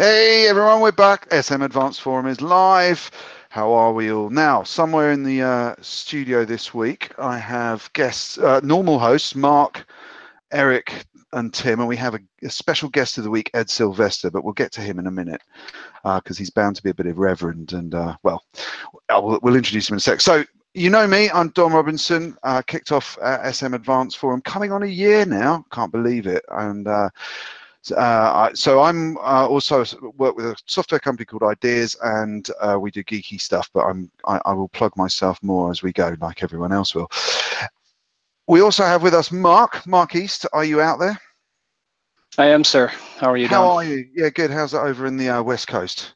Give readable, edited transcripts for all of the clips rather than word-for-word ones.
Hey everyone, we're back. SM Advanced Forum is live. How are we all? Now, somewhere in the studio this week, I have guests, normal hosts, Mark, Eric, and Tim, and we have a special guest of the week, Ed Silvester, but we'll get to him in a minute because he's bound to be a bit irreverent, and well, we'll introduce him in a sec. So, you know me, I'm Dom Robinson, kicked off SM Advanced Forum, coming on a year now, can't believe it, and so I'm also work with a software company called Ideas, and we do geeky stuff, but I will plug myself more as we go, like everyone else will. We also have with us Mark East. Are you out there? I am, sir. How are you doing? How are you? Yeah, good. How's it over in the West Coast?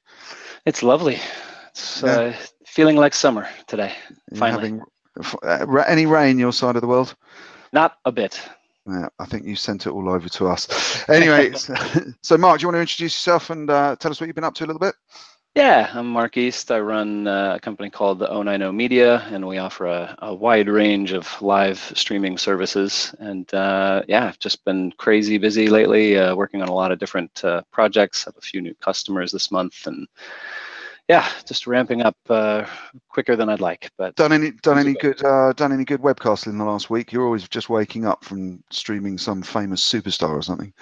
It's lovely. It's feeling like summer today. Finally. Having any rain your side of the world? Not a bit. Yeah, I think you sent it all over to us. Anyway, so Mark, do you want to introduce yourself and tell us what you've been up to a little bit? Yeah, I'm Mark East. I run a company called the 090 Media, and we offer a wide range of live streaming services. And yeah, I've just been crazy busy lately, working on a lot of different projects. I have a few new customers this month, and yeah, just ramping up quicker than I'd like. But done any good webcasts in the last week? You're always just waking up from streaming some famous superstar or something.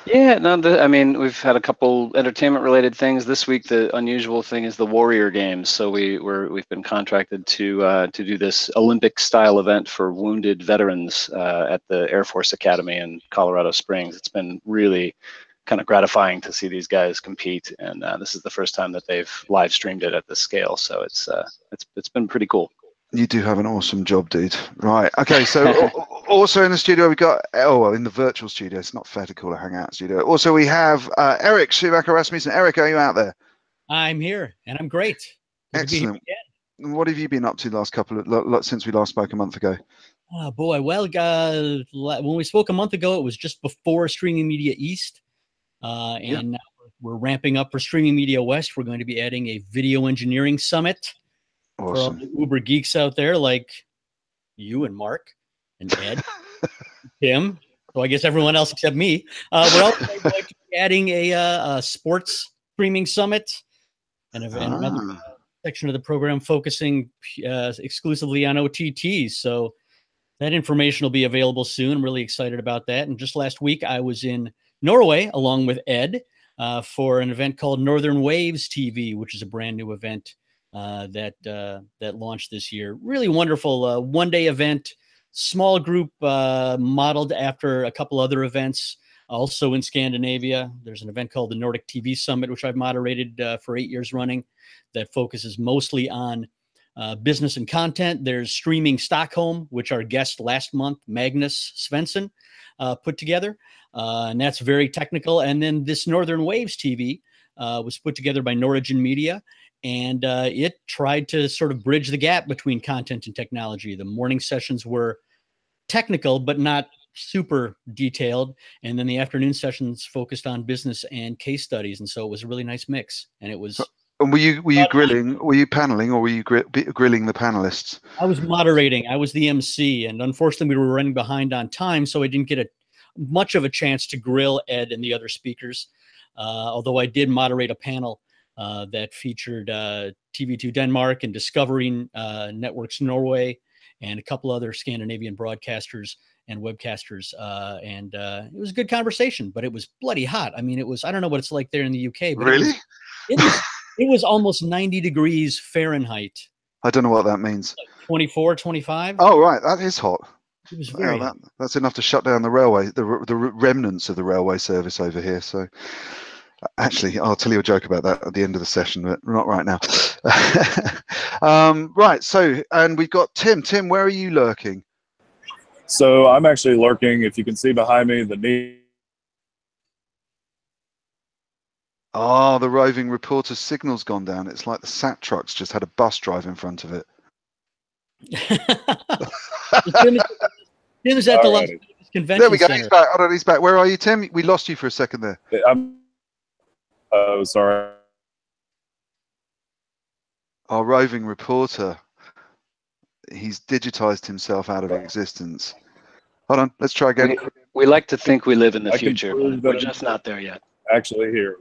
Yeah, no, I mean, we've had a couple entertainment-related things this week. The unusual thing is the Warrior Games. So we've been contracted to do this Olympic-style event for wounded veterans at the Air Force Academy in Colorado Springs. It's been really kind of gratifying to see these guys compete, and this is the first time that they've live streamed it at this scale. So it's been pretty cool. You do have an awesome job, dude. Right. Okay. So also in the studio we got in the virtual studio. It's not fair to call a hangout studio. Also we have Eric Schumacher Rasmussen. Eric, are you out there? I'm here, and I'm great. Good Excellent. What have you been up to the last couple of since we last spoke a month ago? Oh boy. Well, when we spoke a month ago, it was just before Streaming Media East. And now we're ramping up for Streaming Media West. We're going to be adding a video engineering summit for all the Uber geeks out there, like you and Mark and Ed, Tim. So I guess everyone else except me. We're also going to be adding a sports streaming summit and another section of the program focusing exclusively on OTTs. So that information will be available soon. I'm really excited about that. And just last week, I was in Norway, along with Ed, for an event called Northern Waves TV, which is a brand new event that launched this year. Really wonderful one-day event, small group modeled after a couple other events, also in Scandinavia. There's an event called the Nordic TV Summit, which I've moderated for 8 years running, that focuses mostly on business and content. There's Streaming Stockholm, which our guest last month, Magnus Svensson, put together. And that's very technical. And then this Northern Waves TV was put together by Norwegian Media, and it tried to sort of bridge the gap between content and technology. The morning sessions were technical, but not super detailed. And then the afternoon sessions focused on business and case studies. And so it was a really nice mix. And it was... And were you grilling? Were you paneling, or were you grilling the panelists? I was moderating. I was the MC, and unfortunately, we were running behind on time, so I didn't get much of a chance to grill Ed and the other speakers. Although I did moderate a panel that featured TV2 Denmark and Discovering Networks Norway, and a couple other Scandinavian broadcasters and webcasters, and it was a good conversation. But it was bloody hot. I mean, it was. I don't know what it's like there in the UK, but really, it was almost 90 degrees Fahrenheit. I don't know what that means. Like 24, 25. Oh, right. That is hot. It was very hot. That's enough to shut down the railway, the remnants of the railway service over here. So actually, I'll tell you a joke about that at the end of the session, but not right now. Right. So, and we've got Tim. Tim, where are you lurking? So I'm actually lurking, if you can see behind me, the knee. Oh, the roving reporter's signal's gone down. It's like the SAT trucks just had a bus drive in front of it. Tim's at the Las Vegas Convention There we go. Center. He's back. Hold on, he's back. Where are you, Tim? We lost you for a second there. Oh, sorry. Our roving reporter. He's digitized himself out of existence. Hold on, let's try again. We like to think we live in the future, but we're just not there yet. Actually here.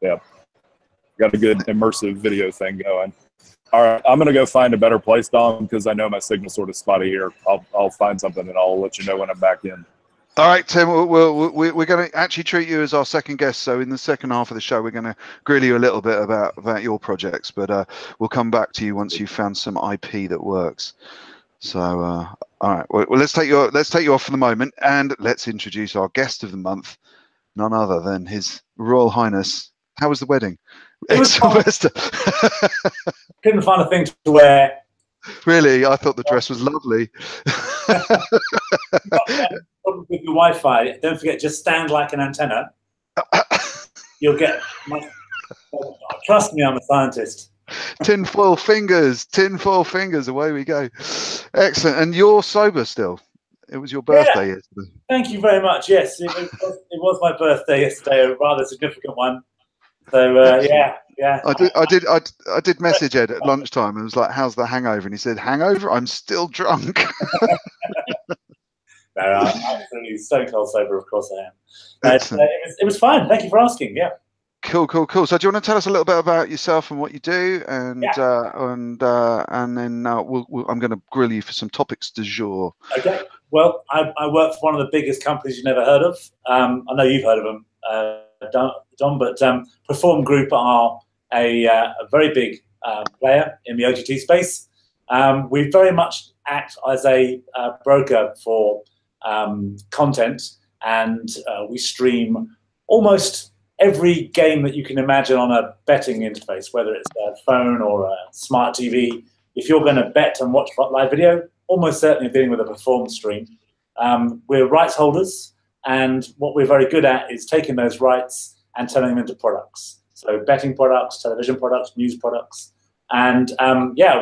Yeah, got a good immersive video thing going. All right, I'm gonna go find a better place, Dom, because I know my signal's sort of spotty here. I'll find something and I'll let you know when I'm back in. All right, Tim, we're going to actually treat you as our second guest. So in the second half of the show, we're going to grill you a little bit about your projects, but we'll come back to you once you've found some IP that works. So all right, well, let's take you off for the moment, and let's introduce our guest of the month, none other than His Royal Highness. How was the wedding? It was Silvester. Couldn't find a thing to wear. Really, I thought the dress was lovely. Problem with your Wi-Fi. Don't forget, just stand like an antenna. You'll get. Trust me, I'm a scientist. Tinfoil fingers, away we go. Excellent. And you're sober still? It was your birthday yesterday. Thank you very much. Yes, it was my birthday yesterday, a rather significant one. So yeah. I did message Ed at lunchtime and was like, "How's the hangover?" And he said, "Hangover? I'm still drunk." No, I'm absolutely stone cold sober. Of course I am. It was fine. Thank you for asking. Yeah. Cool. So do you want to tell us a little bit about yourself and what you do, and then I'm going to grill you for some topics du jour. Okay. Well, I work for one of the biggest companies you've never heard of. I know you've heard of them, Don, but Perform Group are a very big player in the OTT space. We very much act as a broker for content, and we stream almost every game that you can imagine on a betting interface, whether it's a phone or a smart TV. If you're going to bet and watch live video, almost certainly dealing with a Perform stream. We're rights holders, and what we're very good at is taking those rights and turning them into products. So betting products, television products, news products. And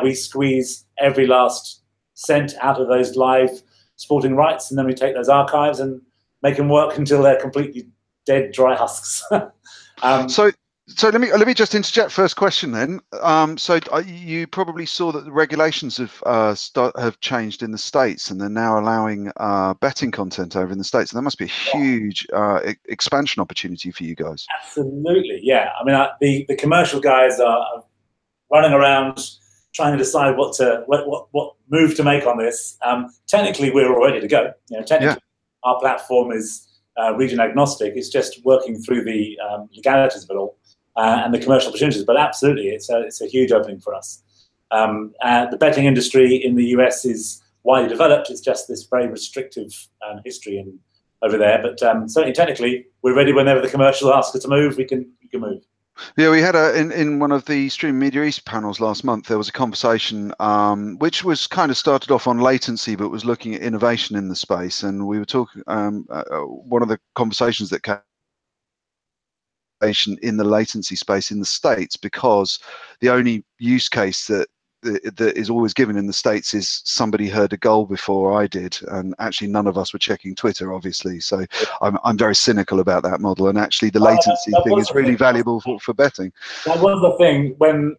we squeeze every last cent out of those live sporting rights, and then we take those archives and make them work until they're completely dead, dry husks. So let me just interject. First question then. So you probably saw that the regulations have changed in the States, and they're now allowing betting content over in the States. And that must be a huge expansion opportunity for you guys. Absolutely, yeah. I mean, the commercial guys are running around trying to decide what move to make on this. Technically, we're all ready to go. Technically, our platform is region agnostic. It's just working through the legalities of it all. And the commercial opportunities, but absolutely, it's a huge opening for us. The betting industry in the US is widely developed. It's just this very restrictive history over there. But certainly, technically, we're ready whenever the commercial asks us to move. We can move. Yeah, we had in one of the Stream Media East panels last month. There was a conversation which was kind of started off on latency, but was looking at innovation in the space. And we were talking. One of the conversations that came in the latency space in the States, because the only use case that is always given in the States is somebody heard a goal before I did, and actually none of us were checking Twitter, obviously. So I'm very cynical about that model, and actually the latency thing is really valuable for betting. That was the thing when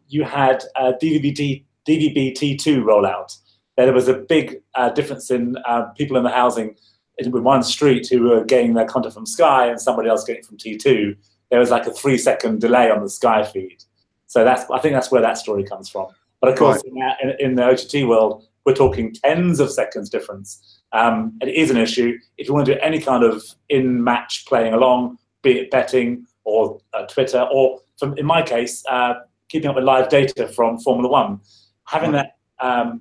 you had DVB-T2 rollout. There was a big difference in people in the housing in one street who were getting their content from Sky and somebody else getting it from T2. There was like a 3-second delay on the Sky feed. So I think that's where that story comes from. But of course, in the OTT world, we're talking tens of seconds difference. It is an issue. If you want to do any kind of in-match playing along, be it betting or Twitter, or in my case, keeping up with live data from Formula One, having that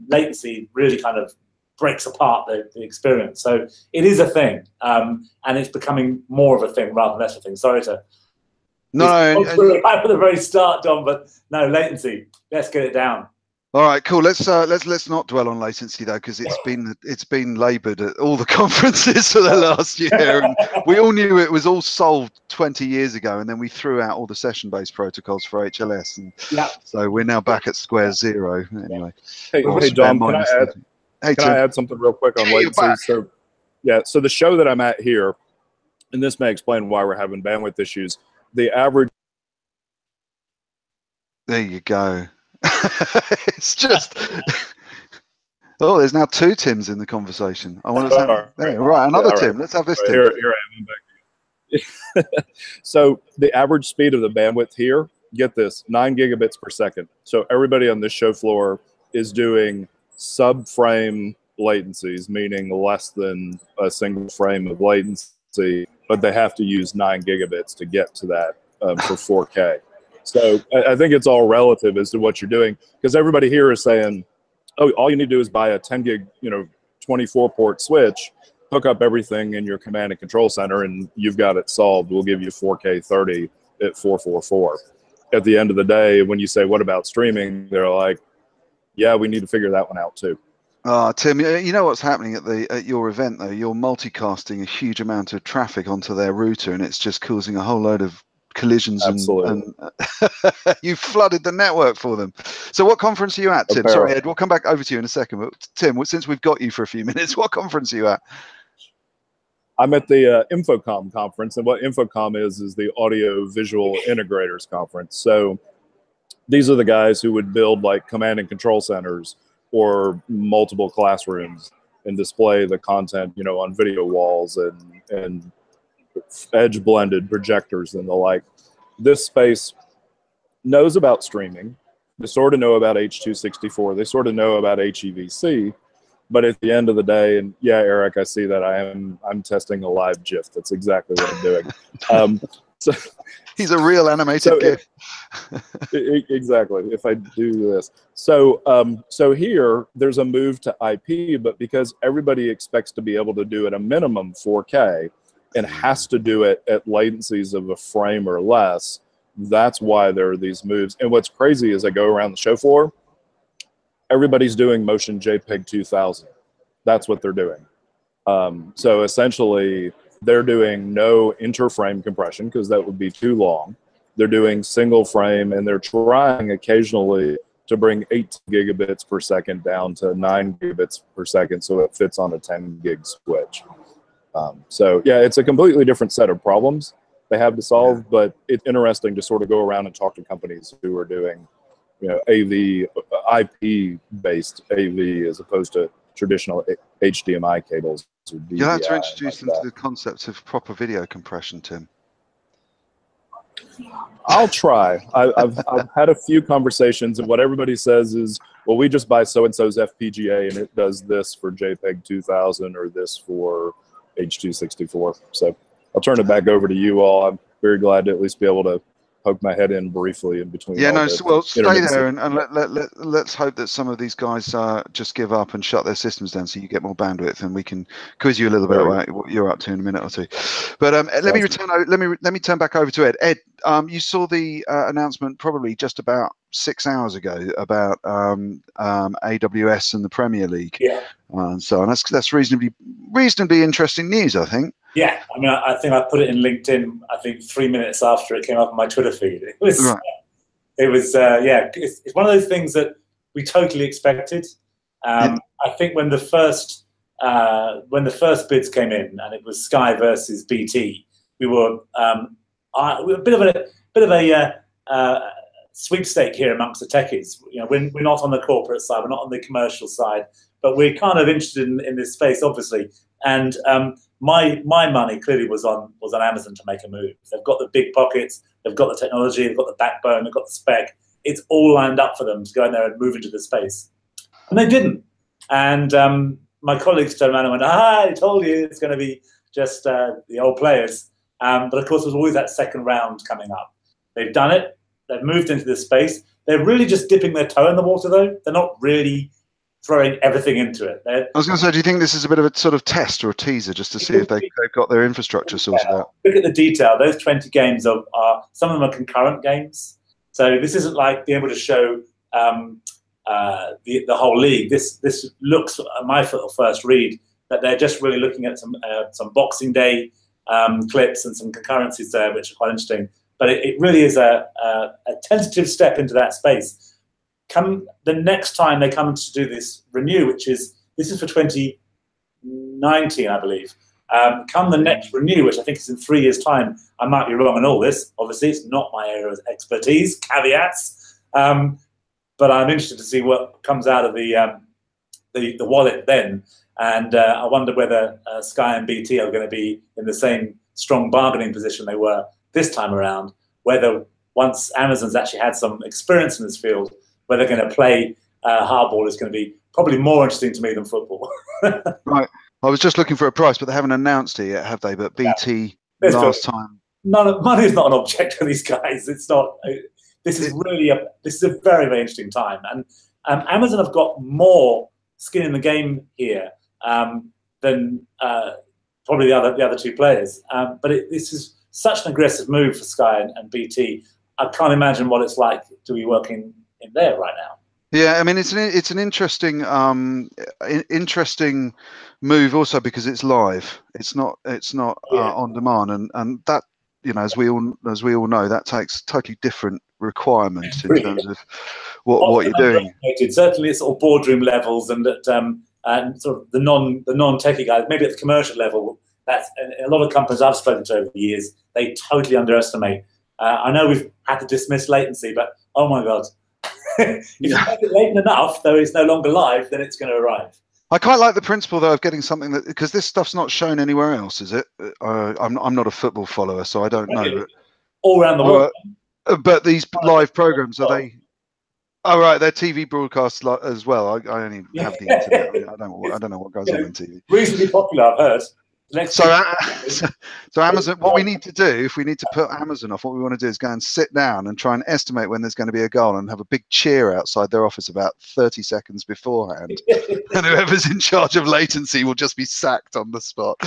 latency really kind of breaks apart the experience. So it is a thing, and it's becoming more of a thing rather than less of a thing. Sorry to right from the very start, Don, but no, latency. Let's get it down. All right, cool. Let's not dwell on latency though, because it's been laboured at all the conferences for the last year, and we all knew it was all solved 20 years ago, and then we threw out all the session-based protocols for HLS, and so we're now back at square zero. Anyway, hey Dom, can I add something real quick on latency? So the show that I'm at here, and this may explain why we're having bandwidth issues. The average. There you go. It's just. Oh, there's now 2 Tims in the conversation. I want to say, right, another Tim. Let's have this Tim. Here I am. I'm back. So the average speed of the bandwidth here, get this, 9 gigabits per second. So everybody on this show floor is doing sub-frame latencies, meaning less than a single frame of latency, but they have to use 9 gigabits to get to that for 4K. So I think it's all relative as to what you're doing, because everybody here is saying, oh, all you need to do is buy a 10 gig, 24-port switch, hook up everything in your command and control center, and you've got it solved. We'll give you 4K 30 at 444. At the end of the day, when you say, what about streaming? They're like, yeah, we need to figure that one out too. Tim, you know what's happening at your event, though? You're multicasting a huge amount of traffic onto their router, and it's just causing a whole load of collisions. Absolutely. And you've flooded the network for them. So what conference are you at, Tim? Apparel. Sorry, Ed, we'll come back over to you in a second. But Tim, since we've got you for a few minutes, what conference are you at? I'm at the Infocom conference, and what Infocom is the Audio Visual Integrators Conference. So these are the guys who would build like command and control centers or multiple classrooms and display the content, on video walls and edge blended projectors and the like. This space knows about streaming. They sort of know about H.264. They sort of know about HEVC. But at the end of the day, and yeah, Eric, I see that I'm testing a live GIF. That's exactly what I'm doing. So he's a real animated GIF. Exactly. If I do this, so here there's a move to IP, but because everybody expects to be able to do at a minimum 4K and has to do it at latencies of a frame or less, that's why there are these moves. And what's crazy is I go around the show floor. Everybody's doing motion JPEG 2000. That's what they're doing. So essentially, they're doing no interframe compression because that would be too long. They're doing single frame, and they're trying occasionally to bring 8 gigabits per second down to 9 gigabits per second so it fits on a 10 gig switch. So yeah, it's a completely different set of problems they have to solve, but it's interesting to sort of go around and talk to companies who are doing AV, IP-based AV as opposed to traditional HDMI cables. You'll have to introduce them to the concept of proper video compression, Tim. I'll try. I've had a few conversations, and what everybody says is, well, we just buy so-and-so's FPGA, and it does this for JPEG 2000 or this for H.264. So I'll turn it back over to you all. I'm very glad to at least be able to poke my head in briefly in between. Yeah, no, well, stay there and let's hope that some of these guys just give up and shut their systems down so you get more bandwidth, and we can quiz you a little bit about what you're up to in a minute or two. But let me turn back over to Ed. Ed, you saw the announcement probably just about 6 hours ago about AWS and the Premier League. Yeah. And so that's reasonably interesting news, I think. Yeah, I mean, I think I put it in LinkedIn, I think 3 minutes after it came up on my Twitter feed. It was, right. Yeah, it's one of those things that we totally expected. I think when the first bids came in, and it was Sky versus BT, we were a bit of a sweepstake here amongst the techies. We're not on the corporate side, we're not on the commercial side, but we're kind of interested in this space, obviously. And my money clearly was on Amazon to make a move. They've got the big pockets, they've got the technology, they've got the backbone, they've got the spec. It's all lined up for them to go in there and move into the space. And they didn't. And my colleagues turned around and went, I told you it's going to be just the old players. But of course, there's always that second round coming up. They've done it. They've moved into this space. They're really just dipping their toe in the water, though. They're not really throwing everything into it. I was going to say, do you think this is a bit of a sort of test or a teaser just to see if they've got their infrastructure sorted out? Look at the detail. Those 20 games are some of them are concurrent games. So this isn't like being able to show the whole league. This looks, at my first read, that they're just really looking at some Boxing Day clips and some concurrencies there, which are quite interesting. But it really is a tentative step into that space. Come the next time they come to do this renew, this is for 2019, I believe. Come the next renew, which I think is in 3 years' time, I might be wrong on all this. Obviously, it's not my area of expertise. Caveats. But I'm interested to see what comes out of the wallet then. And I wonder whether Sky and BT are going to be in the same strong bargaining position they were this time around, whether once Amazon's actually had some experience in this field, whether they're going to play hardball is going to be probably more interesting to me than football. Right. I was just looking for a price, but they haven't announced it yet, have they? But BT last time. Money is not an object for these guys. It's not. This is a very, very interesting time, and Amazon have got more skin in the game here than probably the other two players. But this is such an aggressive move for Sky and BT. I can't imagine what it's like to be working in there right now. Yeah, I mean it's an interesting interesting move also because it's live. It's not on demand, and that, you know, as we all know, that takes totally different requirements in terms of what you're doing. Certainly, it's sort of boardroom levels and and sort of the non-techie guys. Maybe at the commercial level, that's a lot of companies I've spoken to over the years. They totally underestimate. I know we've had to dismiss latency, but oh my god, if you make it late enough, though it's no longer live, then it's going to arrive. I quite like the principle though of getting something that, because this stuff's not shown anywhere else, is it? I'm not a football follower, so I don't know. But, all around the world. But these live programs, are they? Oh right, they're TV broadcasts as well. I only have the internet. I don't know what goes on TV. Reasonably popular, I've heard. So Amazon, what we need to do, if we need to put Amazon off, what we want to do is go and sit down and try and estimate when there's going to be a goal and have a big cheer outside their office about 30 seconds beforehand. And whoever's in charge of latency will just be sacked on the spot.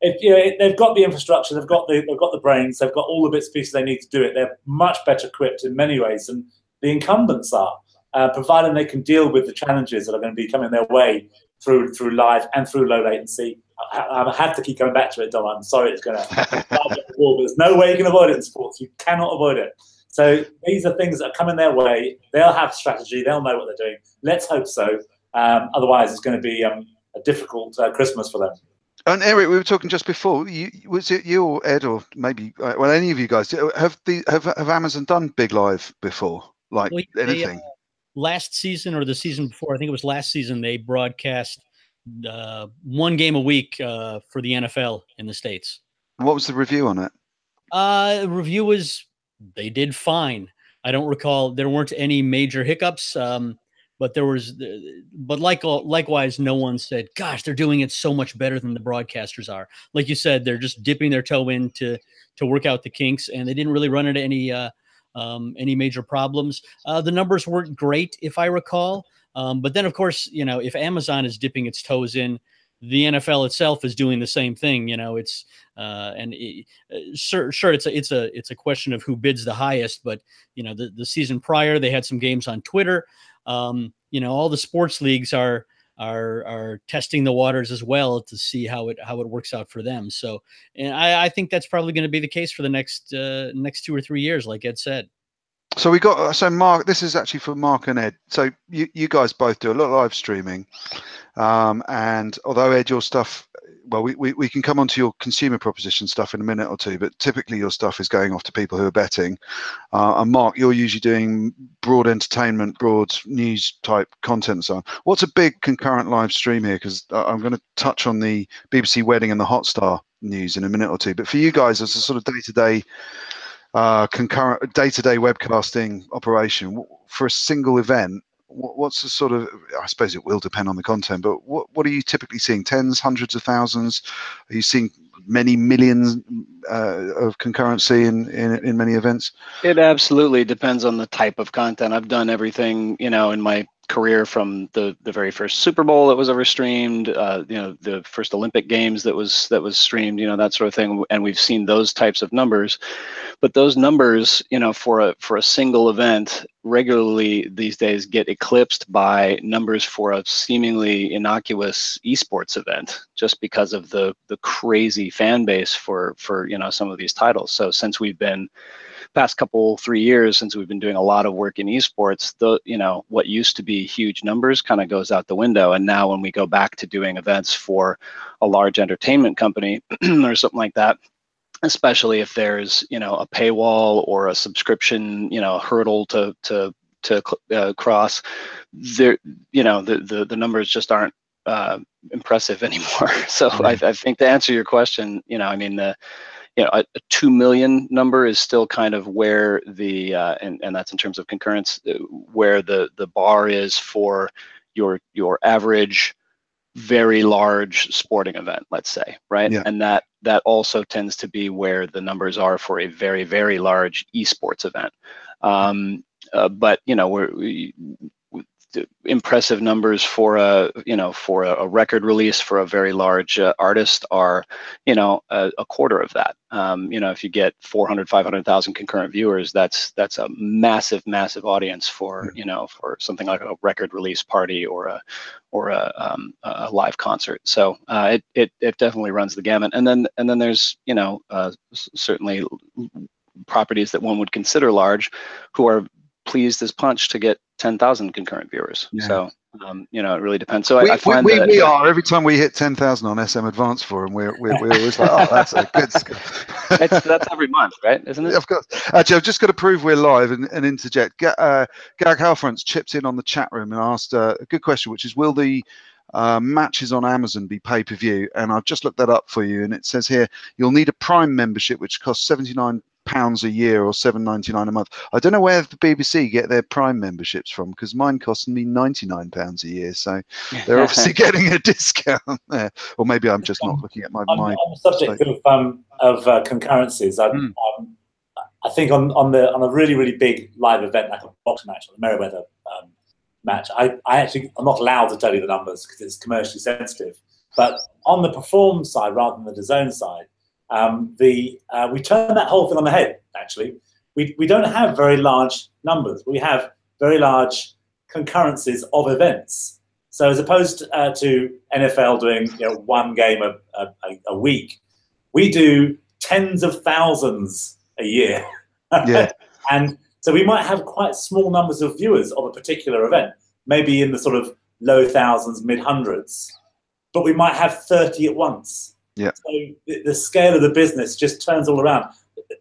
They've got the infrastructure, they've got the brains, they've got all the bits and pieces they need to do it. They're much better equipped in many ways than the incumbents are, providing they can deal with the challenges that are going to be coming their way through live and through low latency. I have to keep coming back to it, Dom. I'm sorry it's going to but there's no way you can avoid it in sports. You cannot avoid it. So these are things that are coming their way. They'll have strategy. They'll know what they're doing. Let's hope so. Otherwise, it's going to be a difficult Christmas for them. And Eric, we were talking just before. Was it you or Ed, or maybe any of you guys? Have Amazon done big live before? Like anything? Last season or the season before, I think it was last season, they broadcast one game a week for the NFL in the States. What was the review on it? The review was they did fine. I don't recall, there weren't any major hiccups, but there was, but likewise, no one said, gosh, they're doing it so much better than the broadcasters are. Like you said, they're just dipping their toe in to work out the kinks, and they didn't really run into any major problems. The numbers weren't great, if I recall. But then, of course, you know, if Amazon is dipping its toes in, the NFL itself is doing the same thing. You know, it's sure it's a question of who bids the highest. But you know, the season prior, they had some games on Twitter. You know, all the sports leagues are testing the waters as well to see how it works out for them. So, and I think that's probably going to be the case for the next 2 or 3 years, like Ed said. So Mark, this is actually for Mark and Ed. So you guys both do a lot of live streaming, and although Ed, your stuff, well, we can come on to your consumer proposition stuff in a minute or two, but typically your stuff is going off to people who are betting. And Mark, you're usually doing broad entertainment, broad news type content and so on. What's a big concurrent live stream here? Because I'm going to touch on the BBC wedding and the Hotstar news in a minute or two. But for you guys, as a sort of day-to-day concurrent day-to-day webcasting operation for a single event, what's the sort of, I suppose it will depend on the content, but what are you typically seeing? Tens, hundreds of thousands? Are you seeing many millions of concurrency in many events? It absolutely depends on the type of content. I've done everything, you know, in my career, from the very first Super Bowl that was ever streamed, you know, the first Olympic Games that was streamed, you know, that sort of thing. And we've seen those types of numbers, but those numbers, you know, for a single event regularly these days get eclipsed by numbers for a seemingly innocuous esports event, just because of the crazy fan base for you know, some of these titles. So since we've been past 3 years, since we've been doing a lot of work in esports, you know, what used to be huge numbers kind of goes out the window. And now when we go back to doing events for a large entertainment company or something like that, especially if there's, you know, a paywall or a subscription, you know, hurdle to cross, there, you know, the numbers just aren't impressive anymore. So I think to answer your question, I mean, a 2 million number is still kind of where the and that's in terms of concurrence, where the bar is for your average very large sporting event, let's say, right? Yeah. And that also tends to be where the numbers are for a very, very large esports event. But impressive numbers for a record release for a very large artist are a quarter of that. If you get 400, 500,000 concurrent viewers, that's a massive audience for for something like a record release party or a live concert. So it definitely runs the gamut. And then there's certainly properties that one would consider large who are pleased as punch to get 10,000 concurrent viewers. Yeah. So it really depends. So I find we are every time we hit 10,000 on SM Advanced Forum, we're always like, oh, that's a good score. That's every month, right? Isn't it? Of course. Actually, I've just got to prove we're live and interject. Gag Halfront's chipped in on the chat room and asked a good question, which is, will the matches on Amazon be pay-per-view? And I've just looked that up for you, and it says here you'll need a Prime membership, which costs £79 a year or $7.99 a month. I don't know where the BBC get their Prime memberships from, because mine costs me £99 a year, so they're obviously getting a discount there. Or maybe I'm just not looking at my. On the subject of concurrencies, I think on a really big live event like a boxing match or the Merriweather match, I'm not allowed to tell you the numbers because it's commercially sensitive. But on the Perform side rather than the DAZN side, we turn that whole thing on the head. Actually, we don't have very large numbers. We have very large concurrencies of events. So as opposed to NFL doing one game a week, we do tens of thousands a year. Yeah. And so we might have quite small numbers of viewers of a particular event, maybe in the sort of low thousands, mid hundreds, but we might have 30 at once. Yeah. So the scale of the business just turns all around.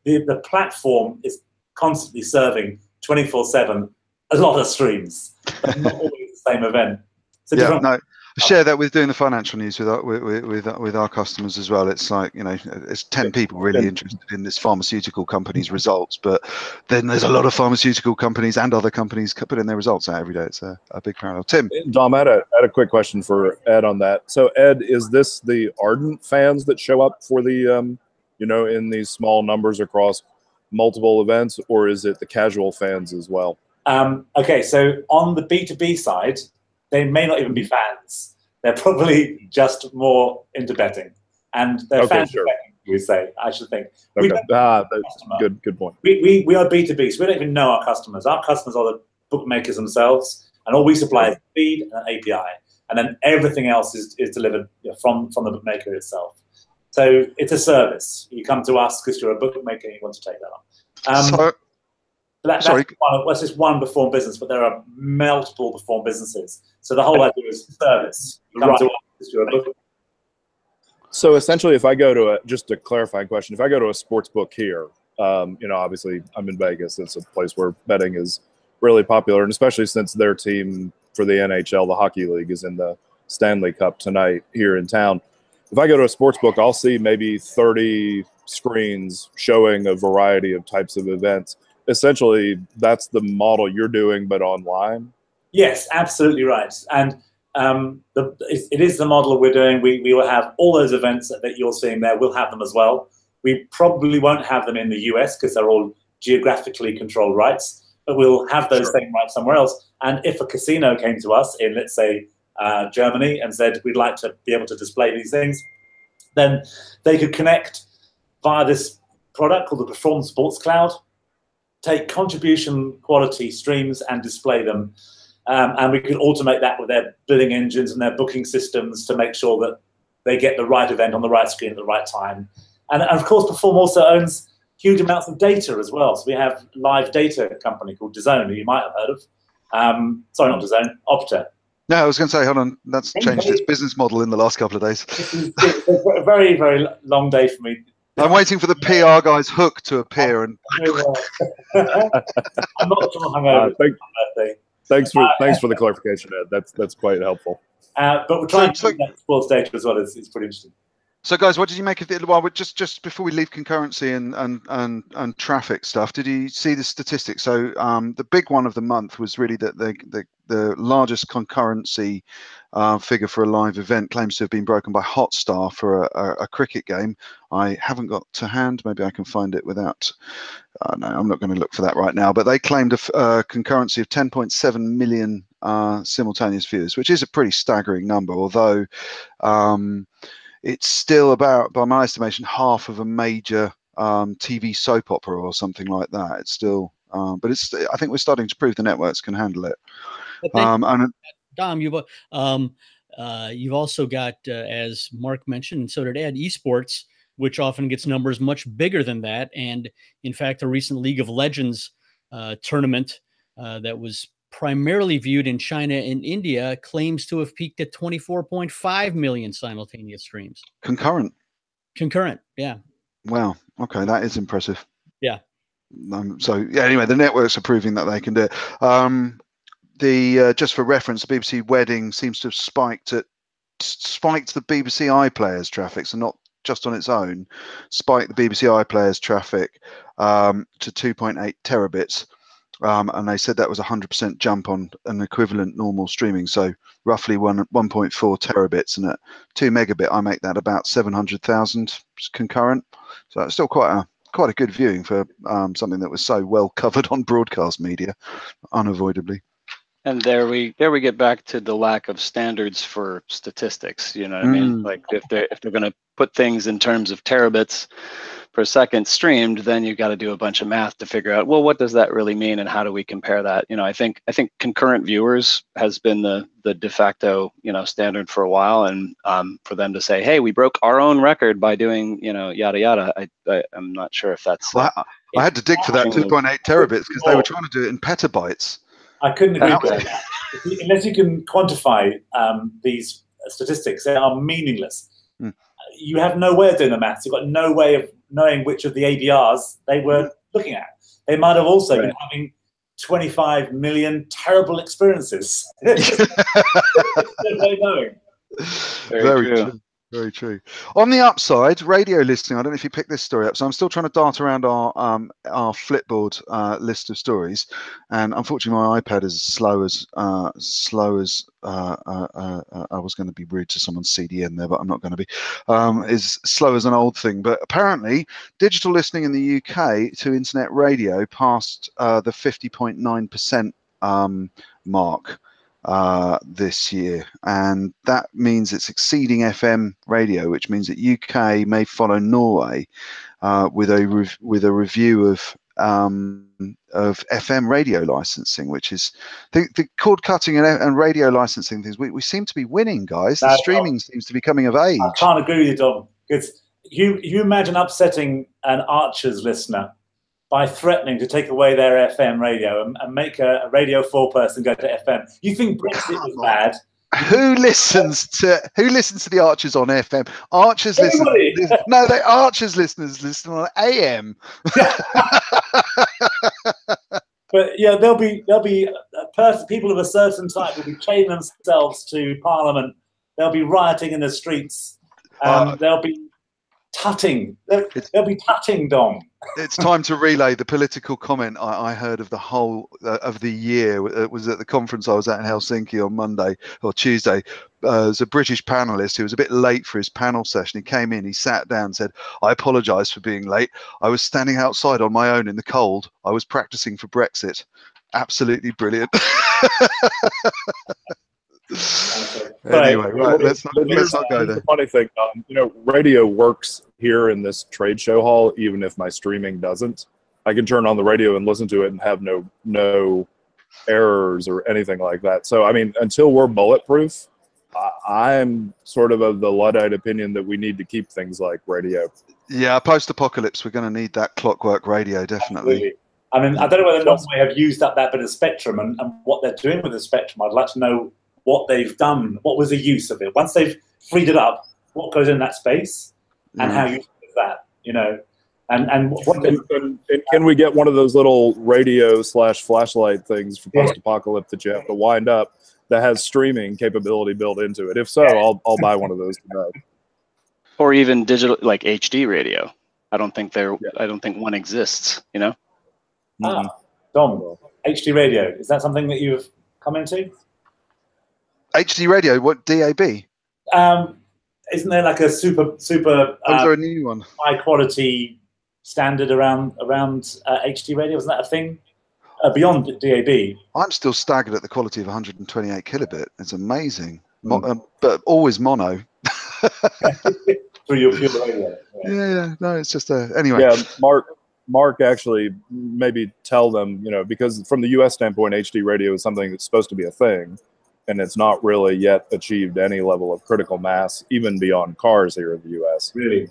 The platform is constantly serving 24/7 a lot of streams, but not always the same event. So yeah, no, I share that with doing the financial news with our customers as well. It's like, it's 10 people really interested in this pharmaceutical company's results, but then there's a lot of pharmaceutical companies and other companies putting their results out every day. It's a big parallel. Tim. Dom, I had a quick question for Ed on that. So Ed, is this the ardent fans that show up for the, in these small numbers across multiple events, or is it the casual fans as well? Okay, so on the B2B side, they may not even be fans. They're probably just more into betting, and they're fans of betting, we say. I should think. Okay. Good point. We are B2B, so we don't even know our customers. Our customers are the bookmakers themselves, and all we supply is feed and an API, and then everything else is delivered from the bookmaker itself. So it's a service. You come to us because you're a bookmaker and you want to take that on. That's just one Perform business, but there are multiple Perform businesses. So the whole idea is service. You come to us because you're a bookmaker. So essentially, if I go to just a clarifying question, if I go to a sports book here, obviously I'm in Vegas. It's a place where betting is really popular, and especially since their team for the NHL, the Hockey League, is in the Stanley Cup tonight here in town. If I go to a sports book, I'll see maybe 30 screens showing a variety of types of events. Essentially, that's the model you're doing, but online? Yes, absolutely right. And it is the model we're doing. We will have all those events that you're seeing there. We'll have them as well. We probably won't have them in the US because they're all geographically controlled rights, but we'll have those same rights somewhere else. And if a casino came to us in, let's say, Germany and said, we'd like to be able to display these things, then they could connect via this product called the Perform Sports Cloud, take contribution quality streams and display them. And we could automate that with their billing engines and their booking systems to make sure that they get the right event on the right screen at the right time. And of course, Perform also owns huge amounts of data as well. So we have a live data company called DAZN, who you might have heard of. Sorry, not DAZN, Opta. No, I was going to say, hold on, that's changed its business model in the last couple of days. It's a very, very long day for me. I'm waiting for the PR guy's hook to appear. And I'm not sure hungover. Thanks for the clarification, Ed. That's quite helpful. But we're trying to do that sports data as well. It's pretty interesting. So, guys, what did you make of the? Well, just before we leave concurrency and traffic stuff, did you see the statistics? So, the big one of the month was really that the largest concurrency figure for a live event claims to have been broken by Hotstar for a cricket game. I haven't got to hand. Maybe I can find it without. No, I'm not going to look for that right now. But they claimed a concurrency of 10.7 million simultaneous viewers, which is a pretty staggering number. Although it's still about, by my estimation, half of a major TV soap opera or something like that. It's still, but it's. I think we're starting to prove the networks can handle it. And Dom, you've also got, as Mark mentioned, and so did Ed, esports, which often gets numbers much bigger than that. And in fact, a recent League of Legends tournament that was primarily viewed in China and India claims to have peaked at 24.5 million simultaneous streams. Concurrent, yeah. Wow. Okay, that is impressive. Yeah. So yeah. Anyway, the networks are proving that they can do it. Just for reference, the BBC wedding seems to have spiked the BBC iPlayers traffic, so not just on its own, spiked the BBC iPlayers traffic to 2.8 terabits. And they said that was a 100% jump on an equivalent normal streaming, so roughly 1.4 terabits, and at 2 megabit, I make that about 700,000 concurrent. So it's still quite a good viewing for something that was so well covered on broadcast media, unavoidably. And there we get back to the lack of standards for statistics. You know what I mean? Like if they're going to put things in terms of terabits per second streamed, then you've got to do a bunch of math to figure out, well, what does that really mean and how do we compare that? You know, I think concurrent viewers has been the de facto, standard for a while, and for them to say, hey, we broke our own record by doing, yada yada, I'm not sure if that's. Well, I had to dig for that 2.8 terabits because they were trying to do it in petabytes. I couldn't agree with that. Unless you can quantify these statistics, they are meaningless. You have no way of doing the maths. You've got no way of knowing which of the ABRs they were looking at. They might have also been having 25 million terrible experiences. There's no knowing. Very true. Very true. On the upside, radio listening. I don't know if you picked this story up. So I'm still trying to dart around our Flipboard list of stories, and unfortunately my iPad is slow as I was going to be rude to someone's CDN there, but I'm not going to be. Is slow as an old thing. But apparently, digital listening in the UK to internet radio passed the 50.9% mark this year, and that means it's exceeding FM radio, which means that UK may follow Norway with a review of FM radio licensing, which is the cord cutting and radio licensing things. We seem to be winning, guys. The streaming seems to be coming of age. I can't agree with you, Dom. Because you imagine upsetting an Archer's listener by threatening to take away their FM radio and make a Radio 4 person go to FM. You think Brexit was bad? Who listens to the Archers on FM? Archers Archers listeners listen on AM. But yeah, there'll be people of a certain type will be chaining themselves to Parliament. They'll be rioting in the streets. They'll be tutting. They'll be tutting, Dom. It's time to relay the political comment I heard of the whole of the year. It was at the conference I was at in Helsinki on Monday or Tuesday. There's a British panelist who was a bit late for his panel session. He came in, he sat down and said, I apologise for being late. I was standing outside on my own in the cold. I was practicing for Brexit. Absolutely brilliant. Anyway, right, let's not go there. The funny thing, radio works here in this trade show hall, even if my streaming doesn't. I can turn on the radio and listen to it and have no errors or anything like that. So, I mean, until we're bulletproof, I'm sort of the Luddite opinion that we need to keep things like radio. Yeah, post-apocalypse, we're going to need that clockwork radio, definitely. Absolutely. I mean, I don't know whether Norway have used up that bit of spectrum and what they're doing with the spectrum. I'd like to know what they've done, what was the use of it. Once they've freed it up, what goes in that space and how you use that, and what can we get one of those little radio / flashlight things for post-apocalypse that you have to wind up that has streaming capability built into it. If so, I'll buy one of those today. Or even digital, like HD radio. I don't think one exists. You know. Dom, HD radio, is that something that you've come into? HD radio, what, DAB? Isn't there like a super is there a new one? high quality standard around HD radio? Isn't that a thing beyond DAB? I'm still staggered at the quality of 128 kilobit. It's amazing, but always mono. Through your pure radio. Yeah, no, it's just anyway. Yeah, Mark actually maybe tell them, you know, because from the US standpoint, HD radio is something that's supposed to be a thing, and it's not really yet achieved any level of critical mass, even beyond cars here in the US. Really?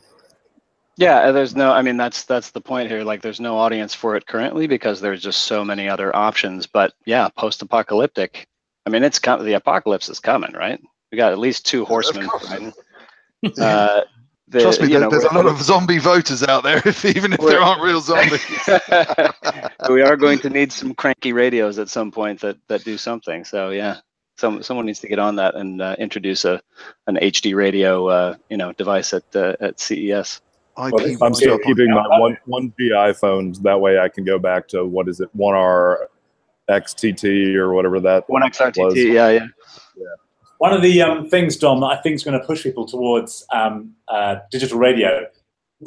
Yeah, there's no, I mean, that's the point here. Like, there's no audience for it currently because there's just so many other options. But yeah, post-apocalyptic, I mean, the apocalypse is coming, right? We got at least 2 horsemen. Trust me, there's a lot of zombie voters out there, even if there aren't real zombies. We are going to need some cranky radios at some point that do something. So yeah, someone needs to get on that and introduce an HD radio, device at CES. I'm still keeping my one G iPhones. That way, I can go back to what is it, 1R XTT or whatever that 1XRTT. was. Yeah. One of the things, Dom, that I think is going to push people towards digital radio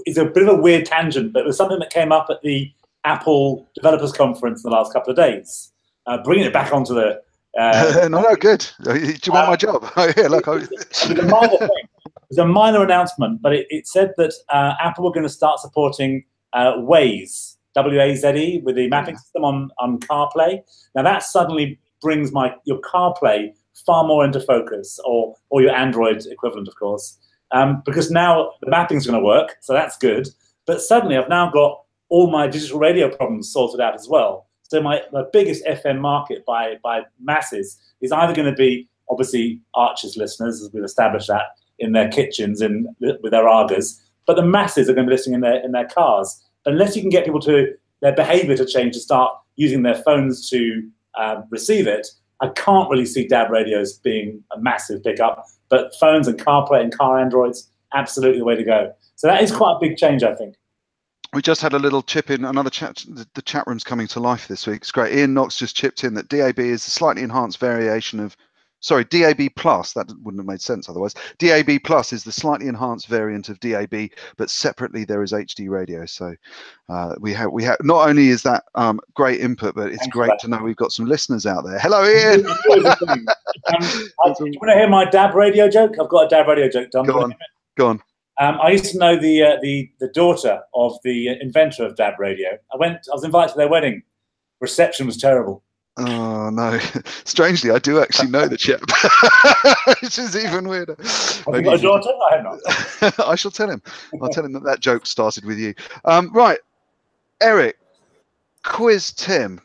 is a bit of a weird tangent, but it was something that came up at the Apple Developers Conference in the last couple of days. Bringing it back onto the... no, good. Do you want my job? Yeah, look. It's a minor thing. It was a minor announcement, but it said that Apple were going to start supporting Waze, W-A-Z-E, with the mapping system on CarPlay. Now, that suddenly brings your CarPlay far more into focus, or your Android equivalent, of course, because now the mapping's going to work, so that's good. But suddenly I've now got all my digital radio problems sorted out as well. So my biggest FM market by masses is either going to be, obviously, Archer's listeners, as we've established that, in their kitchens and with their Argas, but the masses are going to be listening in their cars. But unless you can get people to their behavior to change, to start using their phones to receive it, I can't really see DAB radios being a massive pickup, but phones and CarPlay and car Androids, absolutely the way to go. So that is quite a big change, I think. We just had a little chip in, another chat. The chat room's coming to life this week. It's great. Ian Knox just chipped in that DAB is a slightly enhanced variation of, DAB Plus, that wouldn't have made sense otherwise. DAB Plus is the slightly enhanced variant of DAB, but separately there is HD radio. So we have not only is that great input, but it's great to know we've got some listeners out there. Hello, Ian. Do you want to hear my DAB radio joke? I've got a DAB radio joke, Dom. Go on. I used to know the daughter of the inventor of DAB radio. I was invited to their wedding. Reception was terrible. Oh no! Strangely, I do actually know the chap, which is even weirder. Have you got a daughter? I have not. I shall tell him. I'll tell him that joke started with you. Right, Eric, quiz Tim.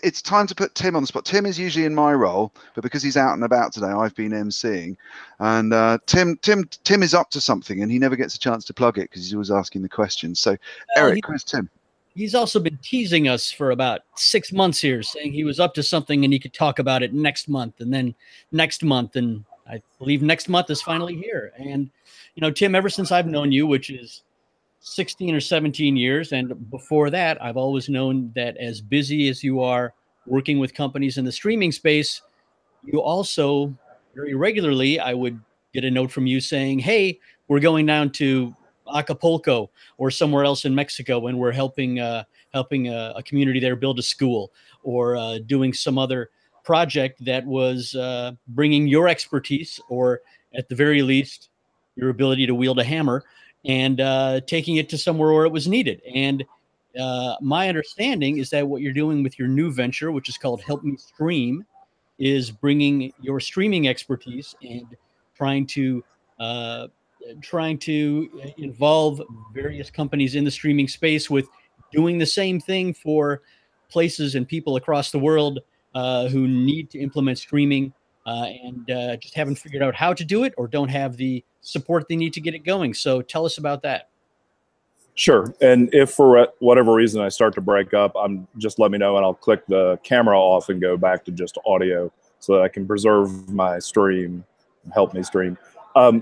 It's time to put Tim on the spot. Tim is usually in my role, but because he's out and about today, I've been emceeing. And Tim is up to something, and he never gets a chance to plug it because he's always asking the questions. So, Eric, quiz Tim. He's also been teasing us for about 6 months here, saying he was up to something and he could talk about it next month and then next month. And I believe next month is finally here. And, Tim, ever since I've known you, which is 16 or 17 years, and before that, I've always known that as busy as you are working with companies in the streaming space, you also very regularly, I would get a note from you saying, hey, we're going down to Acapulco or somewhere else in Mexico, and we're helping a community there build a school, or doing some other project that was bringing your expertise, or at the very least your ability to wield a hammer, and taking it to somewhere where it was needed. And my understanding is that what you're doing with your new venture, which is called Help Me Stream, is bringing your streaming expertise and trying to involve various companies in the streaming space with doing the same thing for places and people across the world who need to implement streaming and just haven't figured out how to do it, or don't have the support they need to get it going. So tell us about that. Sure. And if for whatever reason I start to break up, just let me know and I'll click the camera off and go back to just audio. so that I can preserve my stream, help me stream.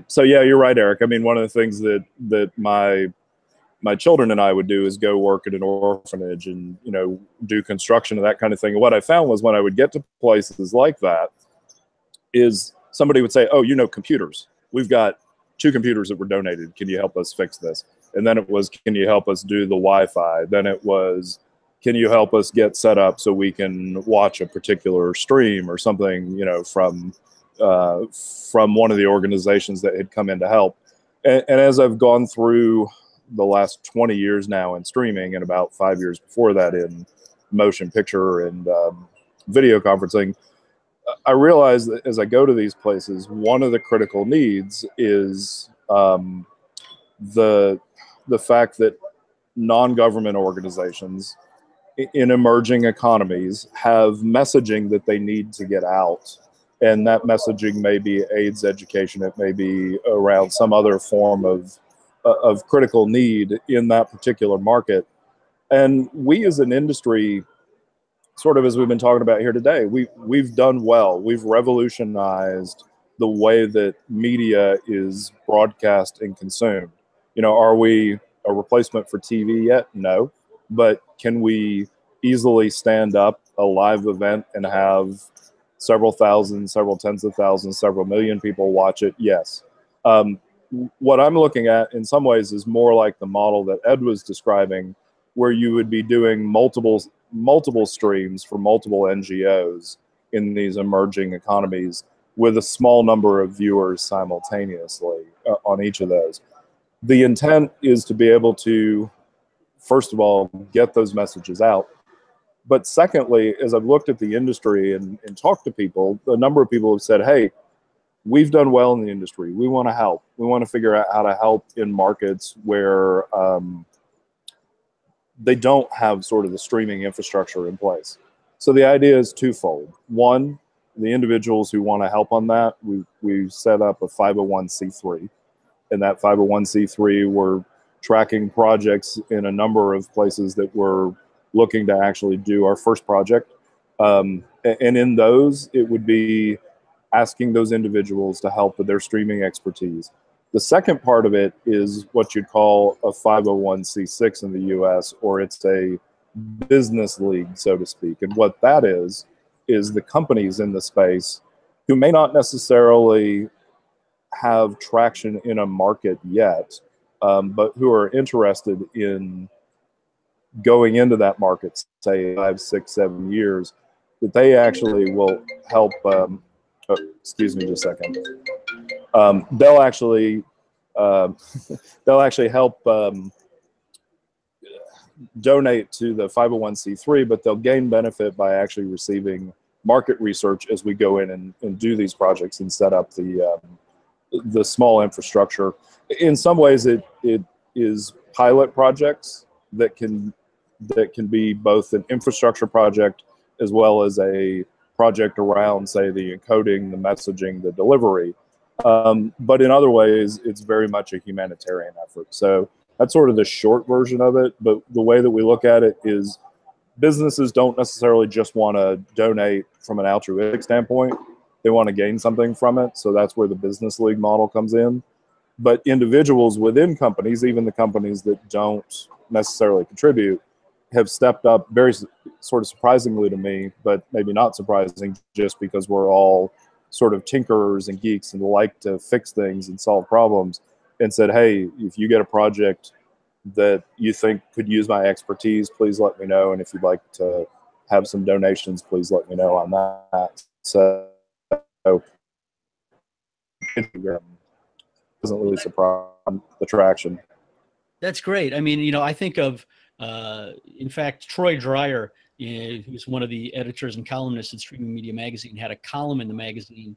So yeah, you're right, Eric. I mean, one of the things that my children and I would do is go work at an orphanage and, you know, do construction and that kind of thing. And what I found was when I would get to places like that is somebody would say, oh, you know, computers. We've got 2 computers that were donated. Can you help us fix this? And then it was, can you help us do the Wi-Fi? Then it was, can you help us get set up so we can watch a particular stream or something, you know, from one of the organizations that had come in to help. And as I've gone through the last 20 years now in streaming, and about 5 years before that in motion picture and video conferencing, I realize that as I go to these places, one of the critical needs is the fact that non-government organizations in emerging economies have messaging that they need to get out. And that messaging may be AIDS education, it may be around some other form of critical need in that particular market. And we as an industry, sort of as we've been talking about here today, we've done well. We've revolutionized the way that media is broadcast and consumed. You know, are we a replacement for TV yet? No. But can we easily stand up a live event and have several thousand, several tens of thousands, several million people watch it? Yes. What I'm looking at in some ways is more like the model that Ed was describing, where you would be doing multiple streams for multiple NGOs in these emerging economies with a small number of viewers simultaneously on each of those. The intent is to be able to, first of all, get those messages out. But secondly, as I've looked at the industry and talked to people, a number of people have said, hey, we've done well in the industry. We want to help. We want to figure out how to help in markets where they don't have sort of the streaming infrastructure in place. So the idea is twofold. One, the individuals who want to help on that, we set up a 501c3. And that 501c3, we're tracking projects in a number of places that we're looking to actually do our first project. And in those, it would be asking those individuals to help with their streaming expertise. The second part of it is what you'd call a 501c6 in the US, or it's a business league, so to speak. And what that is the companies in the space who may not necessarily have traction in a market yet, but who are interested in going into that market, say 5, 6, 7 years, that they actually will help. Excuse me just a second. They'll actually help donate to the 501c3, but they'll gain benefit by actually receiving market research as we go in and do these projects and set up the small infrastructure. In some ways, it is pilot projects that can be both an infrastructure project as well as a project around, say, the encoding, the messaging, the delivery. But in other ways, it's very much a humanitarian effort. So that's sort of the short version of it. But the way that we look at it is businesses don't necessarily just want to donate from an altruistic standpoint. They want to gain something from it. So that's where the business league model comes in. But individuals within companies, even the companies that don't necessarily contribute, have stepped up very sort of surprisingly to me, but maybe not surprising, just because we're all sort of tinkerers and geeks and like to fix things and solve problems, and said, hey, if you get a project that you think could use my expertise, please let me know. And if you'd like to have some donations, please let me know on that. So it doesn't really surprise the traction. That's great. I mean, you know, I think of, in fact, Troy Dreyer, who's one of the editors and columnists at Streaming Media Magazine, had a column in the magazine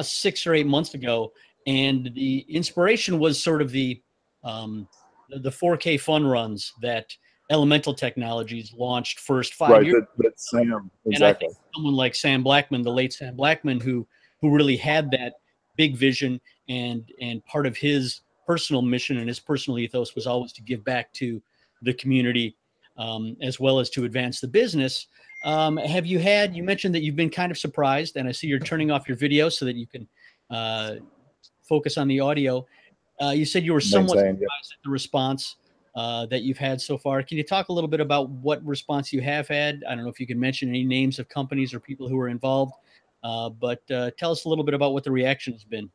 6 or 8 months ago, and the inspiration was sort of the 4K fun runs that Elemental Technologies launched first 5 years ago. That Sam, exactly. And I think someone like Sam Blackman, the late Sam Blackman, who really had that big vision, and part of his personal mission and his personal ethos was always to give back to the community, as well as to advance the business. Have you had, you mentioned that you've been kind of surprised, and I see you're turning off your video so that you can focus on the audio. You said you were somewhat surprised at the response that you've had so far. Can you talk a little bit about what response you have had? I don't know if you can mention any names of companies or people who are involved, but tell us a little bit about what the reaction has been.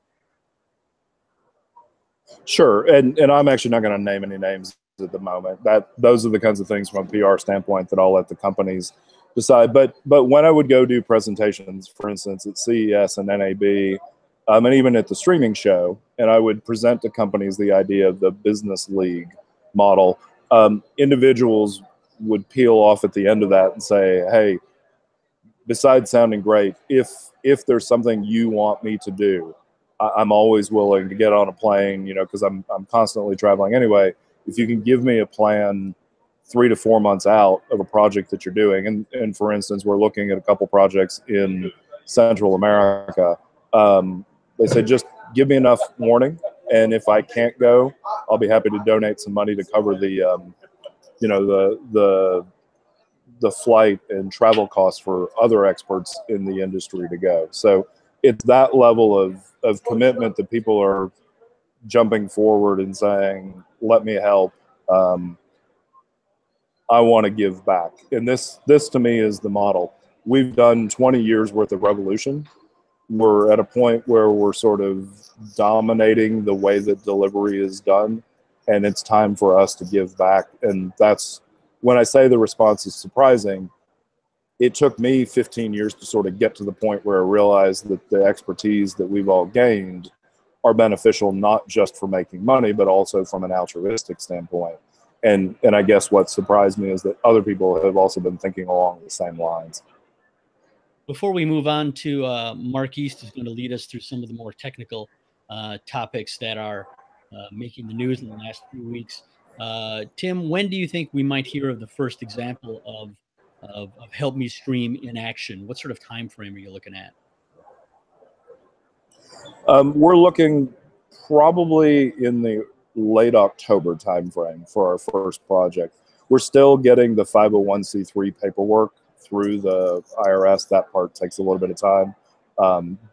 Sure, and I'm actually not going to name any names at the moment. Those are the kinds of things from a PR standpoint that I'll let the companies decide. But when I would go do presentations, for instance, at CES and NAB, and even at the streaming show, and I would present to companies the idea of the business league model, individuals would peel off at the end of that and say, hey, besides sounding great, if there's something you want me to do, I'm always willing to get on a plane, you know, because I'm constantly traveling anyway. If you can give me a plan 3 to 4 months out of a project that you're doing, and for instance, we're looking at a couple projects in Central America. They said, just give me enough warning, and if I can't go, I'll be happy to donate some money to cover the, you know, the flight and travel costs for other experts in the industry to go. So it's that level of commitment that people are jumping forward and saying, let me help. I want to give back. And this to me is the model. We've done 20 years worth of revolution. We're at a point where we're sort of dominating the way that delivery is done, and it's time for us to give back. And that's when I say the response is surprising. It took me 15 years to sort of get to the point where I realized that the expertise that we've all gained are beneficial, not just for making money, but also from an altruistic standpoint. And I guess what surprised me is that other people have also been thinking along the same lines. Before we move on to Mark East is going to lead us through some of the more technical topics that are making the news in the last few weeks. Tim, when do you think we might hear of the first example of Help Me Stream in action? What sort of time frame are you looking at? We're looking probably in the late October timeframe for our first project. We're still getting the 501c3 paperwork through the IRS. That part takes a little bit of time.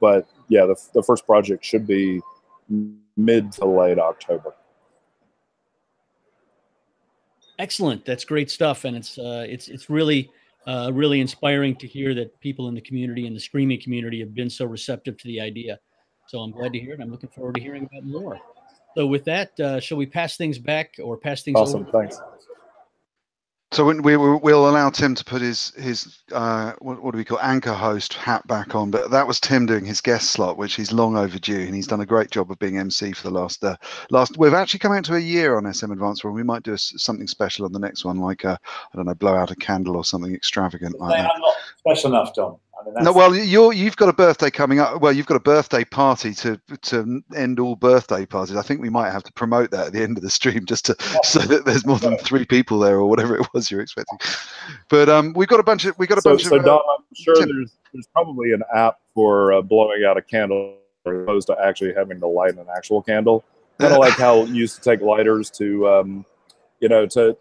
But yeah, the first project should be mid to late October. Excellent. That's great stuff. And it's really really inspiring to hear that people in the community and the streaming community have been so receptive to the idea. So I'm glad to hear it. I'm looking forward to hearing about more. So with that, shall we pass things back or pass things over? Awesome, thanks. So we'll allow Tim to put his what do we call anchor host hat back on, but that was Tim doing his guest slot, which he's long overdue, and he's done a great job of being MC for the last. We've actually come out to a year on SM Advanced Forum. We might do something special on the next one, like I don't know, blow out a candle or something extravagant like that. I'm not special enough, Tom. I mean, no, well, you've got a birthday coming up. Well, you've got a birthday party to end all birthday parties. I think we might have to promote that at the end of the stream, just to so that there's more than 3 people there or whatever it was you're expecting. But we've got a bunch of So Dom, I'm sure there's probably an app for blowing out a candle as opposed to actually having to light an actual candle. Kind of like how you used to take lighters to you know, to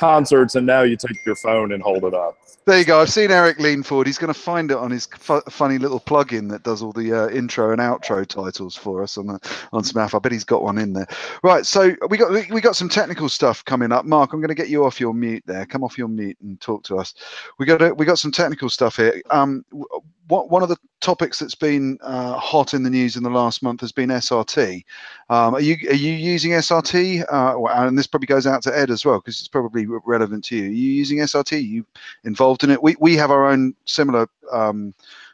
concerts, and now you take your phone and hold it up. There you go. I've seen Eric lean forward. He's going to find it on his funny little plug-in that does all the intro and outro titles for us on SMAF. I bet he's got one in there. Right. So we got some technical stuff coming up. Mark, I'm going to get you off your mute there. Come off your mute and talk to us. We got some technical stuff here. One of the topics that's been hot in the news in the last month has been SRT. Are you using SRT? And this probably goes out to Ed as well, because it's probably relevant to you. Are you using SRT? Are you involved in it? We have our own similar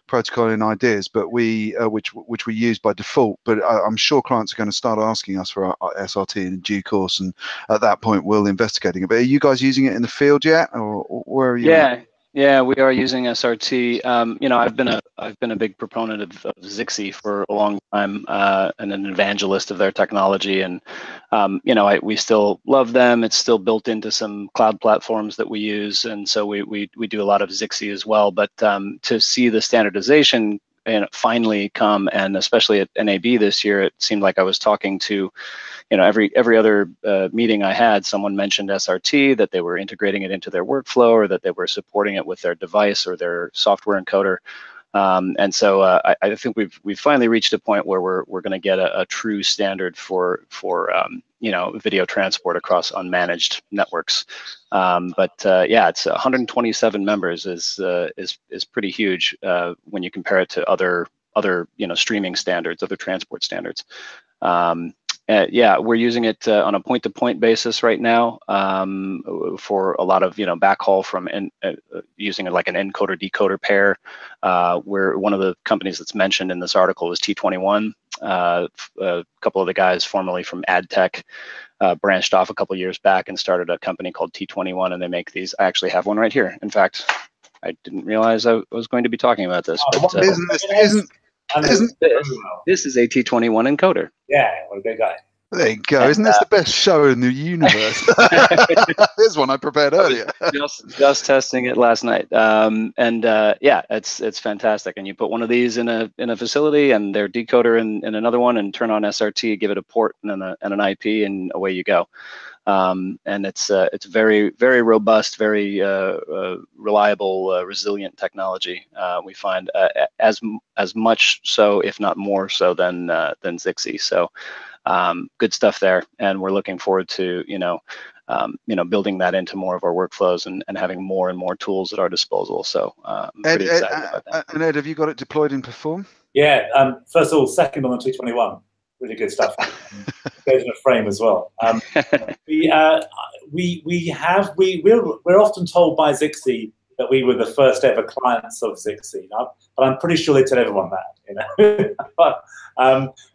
protocol and ideas, but which we use by default. But I'm sure clients are going to start asking us for our SRT in due course, and at that point we'll investigating it. But are you guys using it in the field yet, or where are you? Yeah, we are using SRT. You know, I've been a big proponent of Zixi for a long time, and an evangelist of their technology. And you know, we still love them. It's still built into some cloud platforms that we use, and so we do a lot of Zixi as well. But to see the standardization finally come, and especially at NAB this year, it seemed like I was talking to, every other meeting I had, someone mentioned SRT, that they were integrating it into their workflow, or that they were supporting it with their device or their software encoder. And so I think we've finally reached a point where we're going to get a true standard for video transport across unmanaged networks. Yeah, it's 127 members is pretty huge when you compare it to other streaming standards, other transport standards. Yeah, we're using it on a point-to-point basis right now for a lot of backhaul from using it like an encoder-decoder pair. Where one of the companies that's mentioned in this article is T21. A couple of the guys formerly from AdTech branched off a couple of years back and started a company called T21, and they make these. I actually have one right here. In fact, I didn't realize I was going to be talking about this. But this is a T21 encoder. Yeah, what a good guy. There you go. Isn't this the best show in the universe? Here's one I prepared earlier. Just testing it last night. Yeah, it's fantastic. And you put one of these in a facility and their decoder in another one, and turn on SRT, give it a port and an IP, and away you go. And it's very, very robust, very reliable, resilient technology. We find as much so, if not more so, than Zixi. So good stuff there, and we're looking forward to building that into more of our workflows and having more and more tools at our disposal. So I'm pretty excited about that. And Ed, have you got it deployed in Perform? Yeah. First of all, second on the T21. Really good stuff. Goes in a frame as well. We're often told by Zixi that we were the first ever clients of Zixi, but I'm pretty sure they tell everyone that,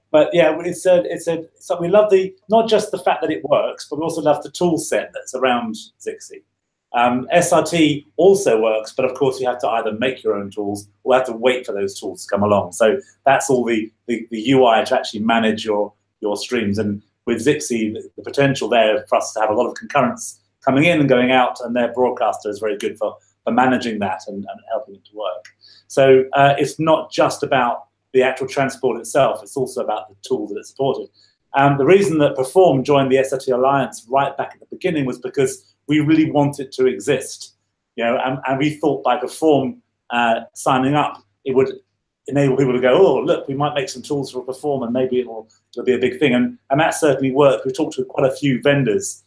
but yeah, so we love not just the fact that it works, but we also love the tool set that's around Zixi. SRT also works, but of course you have to either make your own tools or have to wait for those tools to come along. So that's all the UI to actually manage your streams. And with Zixi, the potential there for us to have a lot of concurrence coming in and going out, and their broadcaster is very good for managing that and helping it to work. So it's not just about the actual transport itself, it's also about the tool that it's supported. The reason that Perform joined the SRT Alliance right back at the beginning was because we really want it to exist, and we thought by Perform signing up, it would enable people to go, oh, look, we might make some tools for Perform, and maybe it'll be a big thing. And that certainly worked. We talked to quite a few vendors,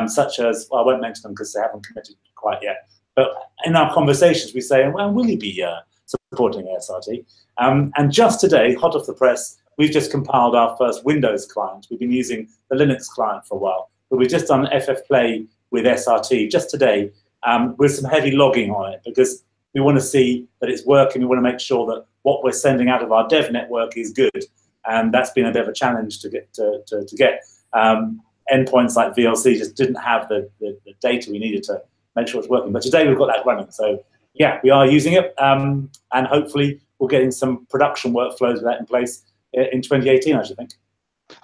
such as, well, I won't mention them because they haven't committed quite yet. But in our conversations, we say, well, will you be supporting SRT? And just today, hot off the press, we've just compiled our first Windows client. We've been using the Linux client for a while, but we've just done FF Play with SRT just today with some heavy logging on it, because we want to see that it's working. We want to make sure that what we're sending out of our dev network is good, and that's been a bit of a challenge to get to get. Endpoints like VLC just didn't have the data we needed to make sure it's working. But today we've got that running, so yeah, we are using it, and hopefully we're getting some production workflows with that in place in 2018, I should think.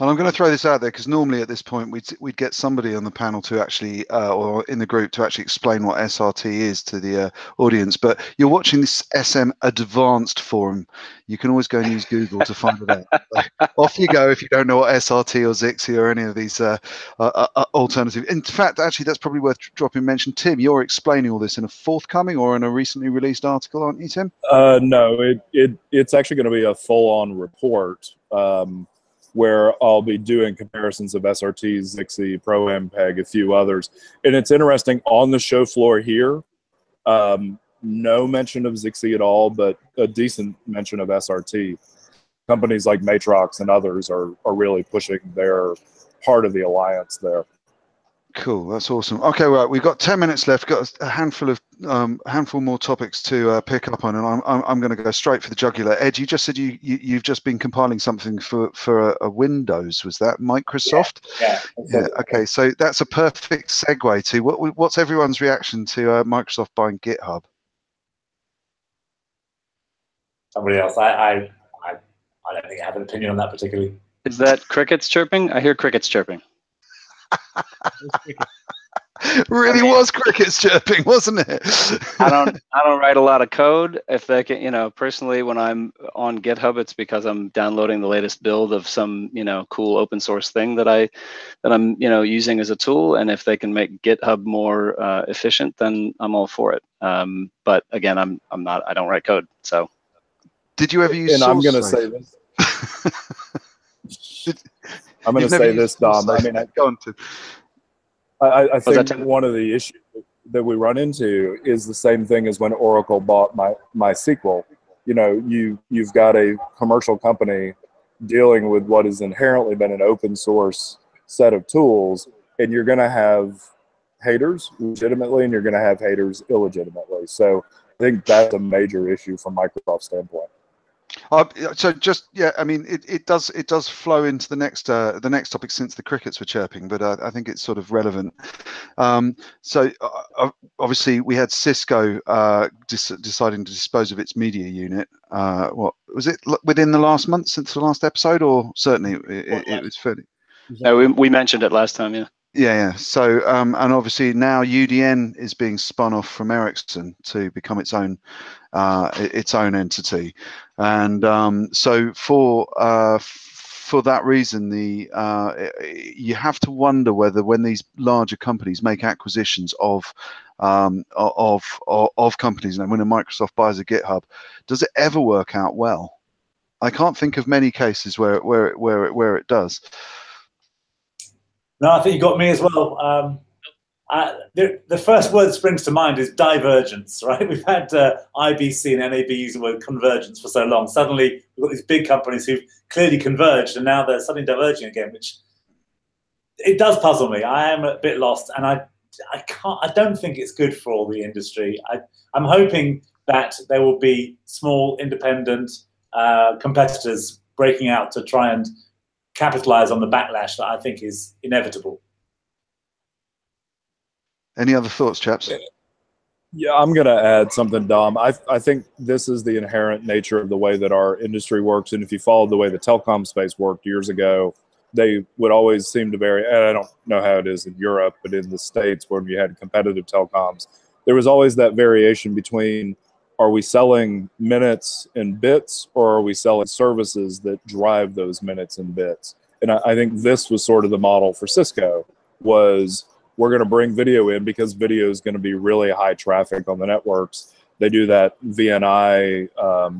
And I'm going to throw this out there because normally at this point we'd get somebody on the panel to actually, or in the group to actually explain what SRT is to the audience. But you're watching this SMAdvancedForum. You can always go and use Google to find it out. So off you go if you don't know what SRT or Zixi or any of these alternative. In fact, actually, that's probably worth dropping mention. Tim, you're explaining all this in a forthcoming or in a recently released article, aren't you, Tim? No, it's actually going to be a full-on report. Where I'll be doing comparisons of SRT, Zixi, ProMPEG, a few others. And it's interesting, on the show floor here, no mention of Zixi at all, but a decent mention of SRT. Companies like Matrox and others are really pushing their part of the alliance there. Cool, that's awesome. Okay, right, we've got 10 minutes left. Got a handful more topics to pick up on, and I'm going to go straight for the jugular. Ed, you just said you've just been compiling something for a Windows. Was that Microsoft? Yeah. Okay, so that's a perfect segue to what's everyone's reaction to Microsoft buying GitHub? Somebody else. I don't think I have an opinion on that particularly. Is that crickets chirping? I hear crickets chirping. Really was crickets chirping, wasn't it? I don't write a lot of code. If they can, personally, when I'm on GitHub, it's because I'm downloading the latest build of some, cool open source thing that I'm, using as a tool. And if they can make GitHub more efficient, then I'm all for it. But again, I don't write code. So. Did you ever use? And I'm going to say this. I'm going to say this, Dom. I mean, go on to. I think one of the issues that we run into is the same thing as when Oracle bought MySQL. You've got a commercial company dealing with what has inherently been an open source set of tools, and you're going to have haters legitimately, and you're going to have haters illegitimately. So I think that's a major issue from Microsoft's standpoint. So just I mean it does flow into the next topic, since the crickets were chirping, but I think it's sort of relevant. So obviously we had Cisco deciding to dispose of its media unit. What was it, within the last month since the last episode, or certainly it was fairly? No, we mentioned it last time, yeah. Yeah. So and obviously now UDN is being spun off from Ericsson to become its own entity, and so for that reason, you have to wonder whether, when these larger companies make acquisitions of companies, and when a Microsoft buys a GitHub, does it ever work out well? I can't think of many cases where it does. No, I think you got me as well. The first word that springs to mind is divergence, right? We've had IBC and NAB using the word convergence for so long. Suddenly, we've got these big companies who've clearly converged, and now they're suddenly diverging again, which it does puzzle me. I am a bit lost, and I don't think it's good for all the industry. I'm hoping that there will be small, independent competitors breaking out to try and capitalize on the backlash that I think is inevitable. Any other thoughts, chaps? Yeah, I'm going to add something, Dom. I think this is the inherent nature of the way that our industry works. And if you followed the way the telecom space worked years ago, they would always seem to vary. And I don't know how it is in Europe, but in the States, when you had competitive telecoms, there was always that variation between, are we selling minutes and bits, or are we selling services that drive those minutes and bits? And I think this was sort of the model for Cisco, was we're going to bring video in because video is going to be really high traffic on the networks. They do that VNI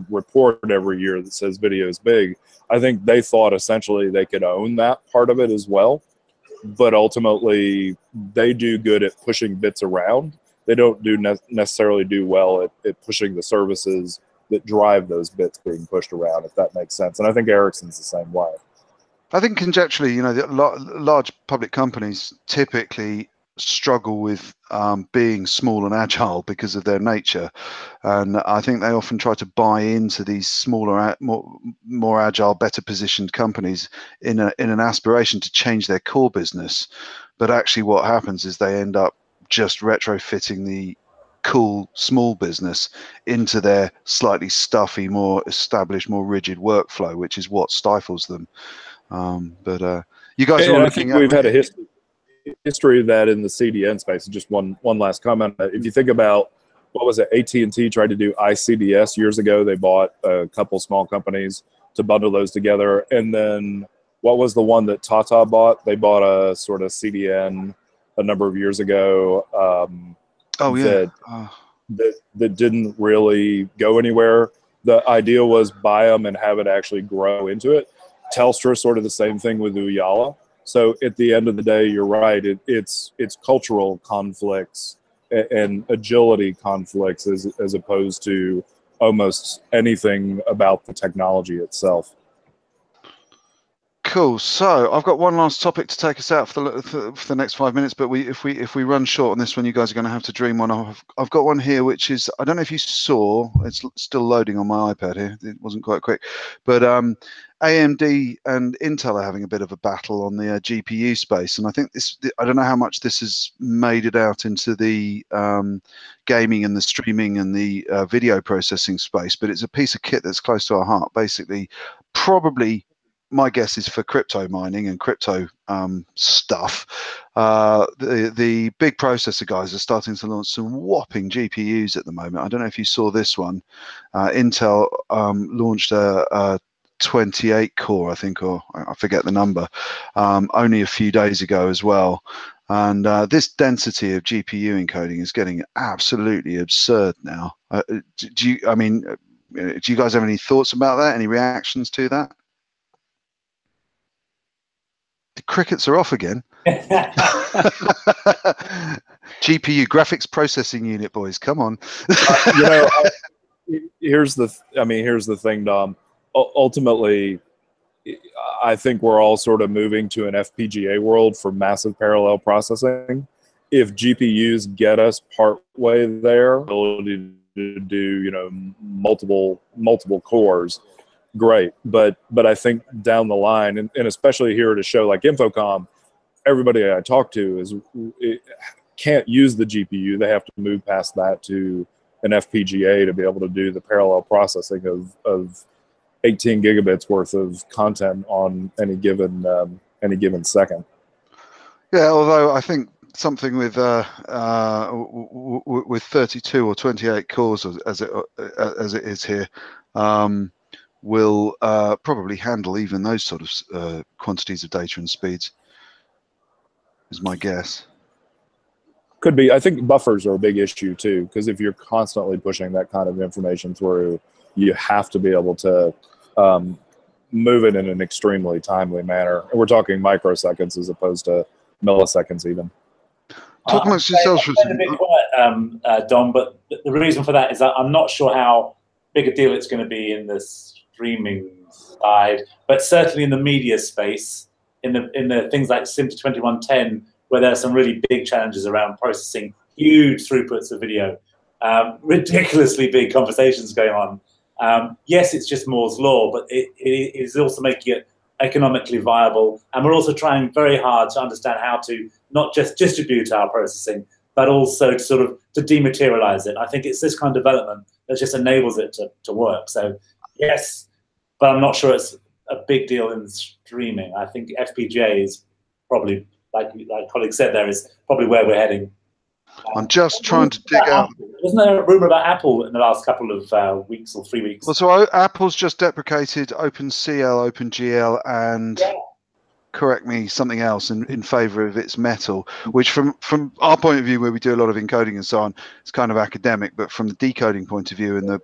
report every year that says video is big. I think they thought essentially they could own that part of it as well. But ultimately, they do good at pushing bits around. They don't necessarily do well at pushing the services that drive those bits being pushed around, if that makes sense. And I think Ericsson's the same way. I think conjecturally, the large public companies typically struggle with being small and agile because of their nature, and I think they often try to buy into these smaller, more agile, better positioned companies in an aspiration to change their core business. But actually, what happens is they end up just retrofitting the cool small business into their slightly stuffy, more established, more rigid workflow, which is what stifles them. But you guys are looking at. We've had a history of that in the CDN space. Just one last comment. If you think about, what was it? AT&T tried to do ICDS years ago. They bought a couple small companies to bundle those together. And then what was the one that Tata bought? They bought a sort of CDN a number of years ago. That didn't really go anywhere. The idea was buy them and have it actually grow into it. Telstra, sort of the same thing with Uyala. So at the end of the day, you're right. It's cultural conflicts and agility conflicts as opposed to almost anything about the technology itself. Cool. So I've got one last topic to take us out for the next 5 minutes, but if we run short on this one, you guys are going to have to dream one off. I've got one here, which is, I don't know if you saw, it's still loading on my iPad here. It wasn't quite quick, but AMD and Intel are having a bit of a battle on the GPU space, and I think I don't know how much this has made it out into the gaming and the streaming and the video processing space, but it's a piece of kit that's close to our heart. Basically, probably my guess is for crypto mining and crypto stuff. The big processor guys are starting to launch some whopping GPUs at the moment. I don't know if you saw this one. Intel launched a 28 core, I think, or I forget the number, only a few days ago as well. And this density of GPU encoding is getting absolutely absurd now. Do you guys have any thoughts about that? Any reactions to that? The crickets are off again. GPU, graphics processing unit, boys, come on. Here's the thing, Dom. Ultimately, I think we're all sort of moving to an FPGA world for massive parallel processing. If GPUs get us part way there, ability to do multiple cores, great. But I think down the line, and especially here at a show like Infocom, everybody I talk to can't use the GPU. They have to move past that to an FPGA to be able to do the parallel processing of 18 gigabits worth of content on any given second. Yeah, although I think something with 32 or 28 cores as it is here will probably handle even those sort of quantities of data and speeds, is my guess. Could be. I think buffers are a big issue too, because if you're constantly pushing that kind of information through, you have to be able to move it in an extremely timely manner. And we're talking microseconds as opposed to milliseconds even. Talk amongst yourselves for a second. A bit quiet, Dom, but the reason for that is that I'm not sure how big a deal it's going to be in the streaming side, but certainly in the media space, in the things like SIM 2110, where there are some really big challenges around processing huge throughputs of video, ridiculously big conversations going on. Yes, it's just Moore's law, but it is also making it economically viable. And we're also trying very hard to understand how to not just distribute our processing, but also to dematerialize it. I think it's this kind of development that just enables it to work. So yes, but I'm not sure it's a big deal in streaming. I think FPGA is probably, like colleague said, there is probably where we're heading. I'm just trying to dig out. Wasn't there a rumor about Apple in the last couple of weeks or 3 weeks? Well, so Apple's just deprecated OpenCL, OpenGL, and correct me, something else in favor of its metal, which from our point of view, where we do a lot of encoding and so on, it's kind of academic, but from the decoding point of view and the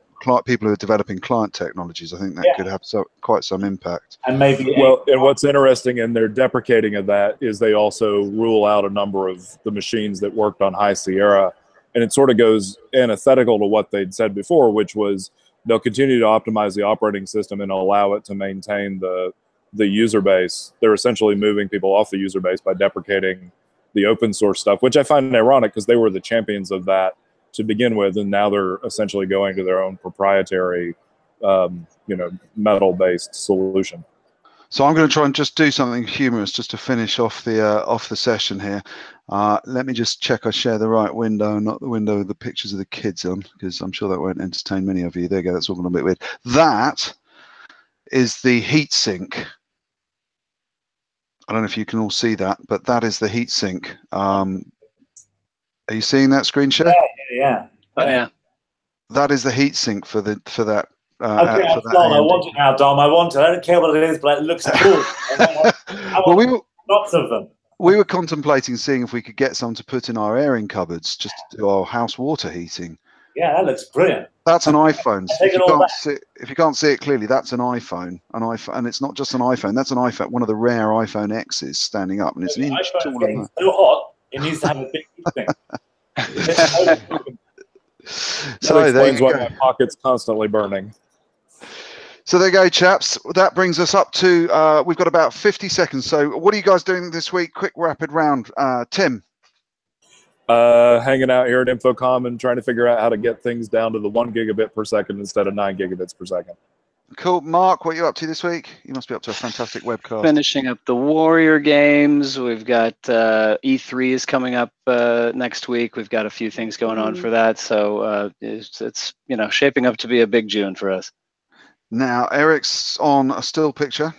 people who are developing client technologies, I think that could have quite some impact. And maybe and what's interesting in their deprecating of that is they also rule out a number of the machines that worked on High Sierra, and it sort of goes antithetical to what they'd said before, which was they'll continue to optimize the operating system and allow it to maintain the user base. They're essentially moving people off the user base by deprecating the open source stuff, which I find ironic because they were the champions of that to begin with, and now they're essentially going to their own proprietary, metal-based solution. So I'm going to try and just do something humorous just to finish off the session here. Let me just check I share the right window, not the window with the pictures of the kids on, because I'm sure that won't entertain many of you. There you go. That's all a bit weird. That is the heatsink. I don't know if you can all see that, but that is the heatsink. Are you seeing that screen share? Yeah. Oh, yeah. That is the heatsink for that. Okay, I want it now, Dom. I want it. I don't care what it is, but it looks cool. I want lots of them. We were contemplating seeing if we could get some to put in our airing cupboards, just to do our house water heating. Yeah, that looks brilliant. That's an iPhone. If you can't see it clearly, that's an iPhone. And it's not just an iPhone. That's an iPhone, one of the rare iPhone X's standing up, and it's an inch taller than that. So hot, it needs to have a big thing. So there you go. Why my pocket's constantly burning. So there you go, chaps. That brings us up to, we've got about 50 seconds. So what are you guys doing this week? Quick, rapid round. Tim? Hanging out here at Infocom and trying to figure out how to get things down to the 1 gigabit per second instead of 9 gigabits per second. Cool. Mark, what are you up to this week? You must be up to a fantastic webcast. Finishing up the Warrior games. We've got E3 is coming up next week. We've got a few things going on for that. So it's shaping up to be a big June for us. Now, Eric's on a still picture.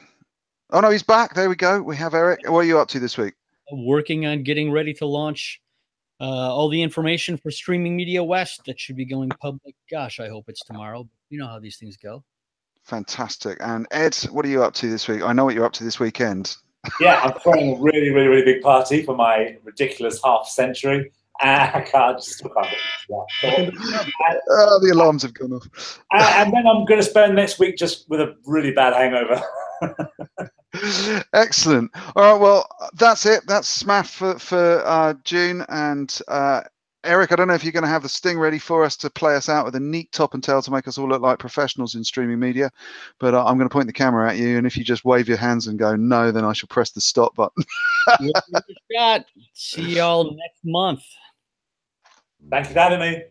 Oh no, he's back. There we go. We have Eric. What are you up to this week? Working on getting ready to launch all the information for Streaming Media West that should be going public. Gosh, I hope it's tomorrow. You know how these things go. Fantastic. And Ed, what are you up to this week? I know what you're up to this weekend. Yeah, I'm throwing a really, really, really big party for my ridiculous half century. I can't just look up. The alarms have gone off. And then I'm going to spend next week just with a really bad hangover. Excellent. All right, well, that's it. That's SMAF for June. And Eric, I don't know if you're going to have the sting ready for us to play us out with a neat top and tail to make us all look like professionals in streaming media. But I'm going to point the camera at you, and if you just wave your hands and go no, then I shall press the stop button. See y'all next month. Thank you for having me.